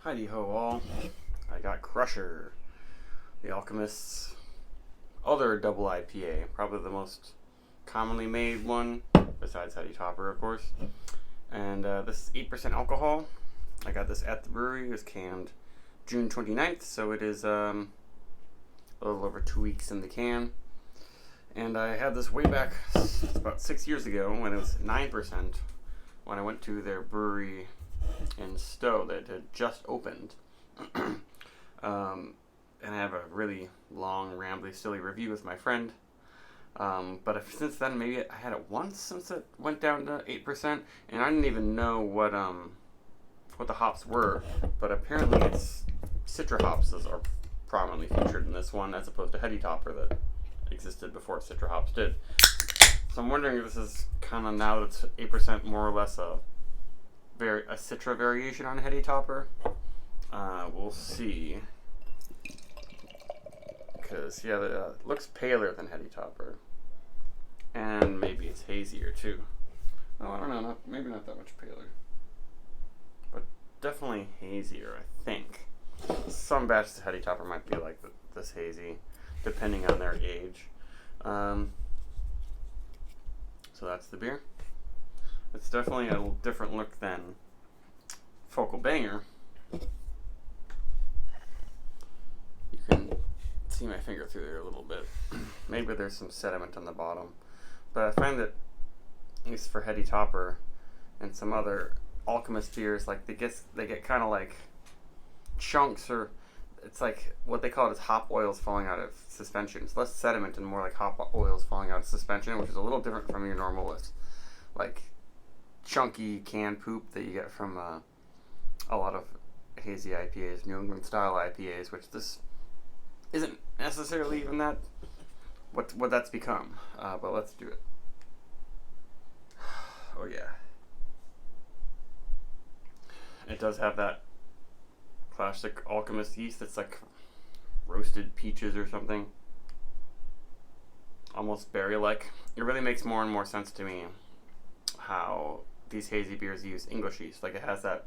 Heidi ho all. I got Crusher, the Alchemist's other double IPA, probably the most commonly made one, besides Heady Topper, of course. And this is 8% alcohol. I got this at the brewery. It was canned June 29th, so it is a little over 2 weeks in the can. And I had this way back about 6 years ago when it was 9%, when I went to their brewery in Stowe that had just opened. And I have a really long, rambly, silly review with my friend. But since then, maybe I had it once since it went down to 8%, and I didn't even know what the hops were. But apparently, it's Citra hops are prominently featured in this one, as opposed to Heady Topper that existed before Citra hops did. So I'm wondering if this is kind of, now that it's 8%, more or less a Citra variation on Heady Topper. We'll see. Because, yeah, it looks paler than Heady Topper. And maybe it's hazier, too. Oh, I don't know. Maybe not that much paler. But definitely hazier, I think. Some batches of Heady Topper might be like this hazy, depending on their age. So that's the beer. It's definitely a different look than Focal Banger. You can see my finger through there a little bit. Maybe there's some sediment on the bottom. But I find that, at least for Heady Topper and some other Alchemist beers, like they get kind of like chunks, or it's like what they call it is hop oils falling out of suspension. It's less sediment and more like hop oils falling out of suspension, which is a little different from your normal like chunky canned poop that you get from a lot of hazy IPAs, New England style IPAs, which this isn't necessarily even that what that's become. But let's do it. Oh yeah. It does have that classic Alchemist yeast that's like roasted peaches or something. Almost berry-like. It really makes more and more sense to me how these hazy beers use English yeast. Like it has that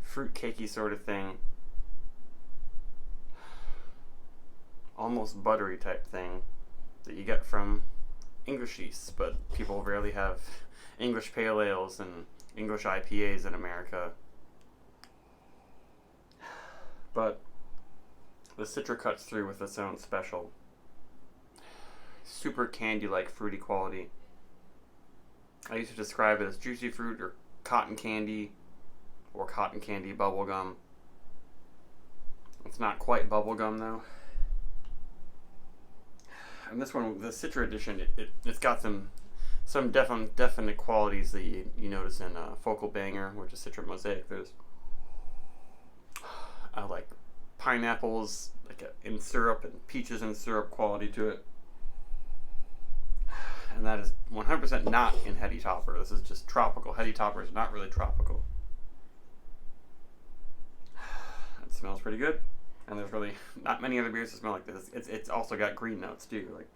fruit cakey sort of thing. Almost buttery type thing that you get from English yeasts, but people rarely have English pale ales and English IPAs in America. But the Citra cuts through with its own special, super candy-like fruity quality. I used to describe it as juicy fruit or cotton candy bubblegum. It's not quite bubblegum though. And this one, the Citra edition, it's got some definite qualities that you notice in Focal Banger, which is Citra Mosaic. There's like pineapples, like in syrup, and peaches in syrup quality to it. And that is 100% not in Heady Topper. This is just tropical. Heady Topper is not really tropical. It smells pretty good. And there's really not many other beers that smell like this. It's also got green notes too, like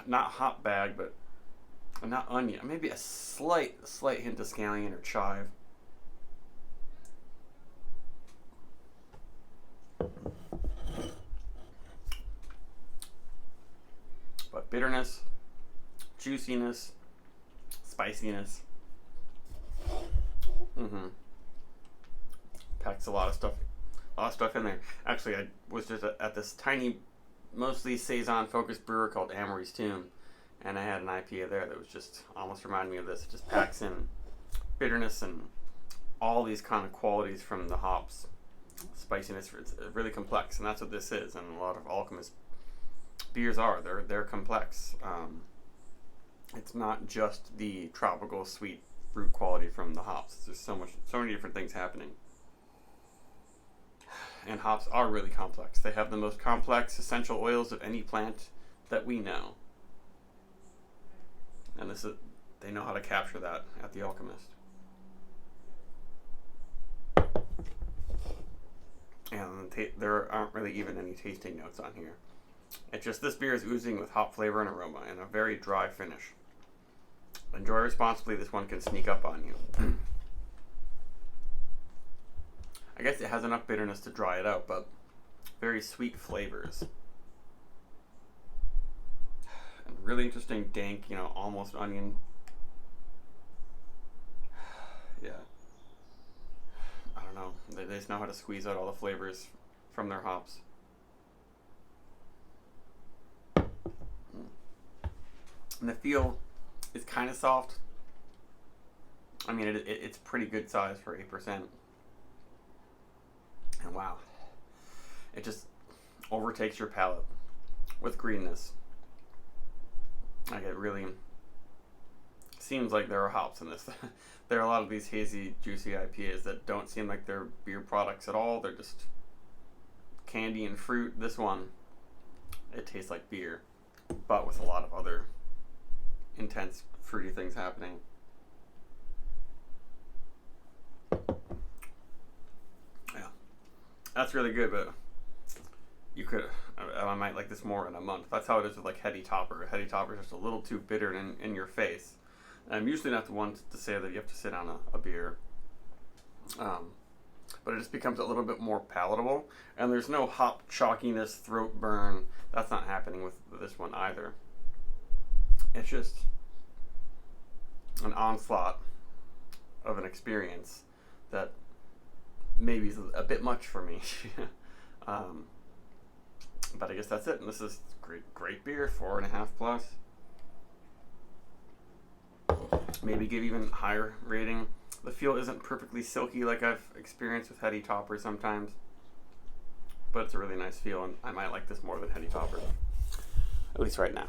not hop bag, but not onion. Maybe a slight hint of scallion or chive. But bitterness, juiciness, spiciness. Packs a lot of stuff in there. Actually, I was just at this tiny, mostly Saison-focused brewer called Amory's Tomb, and I had an IPA there that was just almost reminded me of this. It just packs in bitterness and all these kind of qualities from the hops. Spiciness, it's really complex, and that's what this is, and a lot of Alchemist beers are. They're complex. It's not just the tropical sweet fruit quality from the hops. There's so many different things happening. And hops are really complex. They have the most complex essential oils of any plant that we know. And they know how to capture that at the Alchemist. And there aren't really even any tasting notes on here. It's just this beer is oozing with hop flavor and aroma and a very dry finish. Enjoy responsibly. This one can sneak up on you. guess it has enough bitterness to dry it out, but very sweet flavors. And really interesting, dank, almost onion. Yeah. I don't know. They just know how to squeeze out all the flavors from their hops. And the feel is kind of soft. I mean, it's pretty good size for 8%. And wow, it just overtakes your palate with greenness. Like, it really seems like there are hops in this. There are a lot of these hazy, juicy IPAs that don't seem like they're beer products at all. They're just candy and fruit. This one, it tastes like beer, but with a lot of other intense fruity things happening. Yeah, that's really good, but you could, I might like this more in a month. That's how it is with like Heady Topper. Heady Topper is just a little too bitter and in your face. And I'm usually not the one to say that you have to sit on a beer, but it just becomes a little bit more palatable, and there's no hop chalkiness, throat burn. That's not happening with this one either. It's just an onslaught of an experience that maybe is a bit much for me. But I guess that's it. And this is great beer, 4.5 plus. Maybe give even higher rating. The feel isn't perfectly silky like I've experienced with Heady Topper sometimes, but it's a really nice feel, and I might like this more than Heady Topper, at least right now.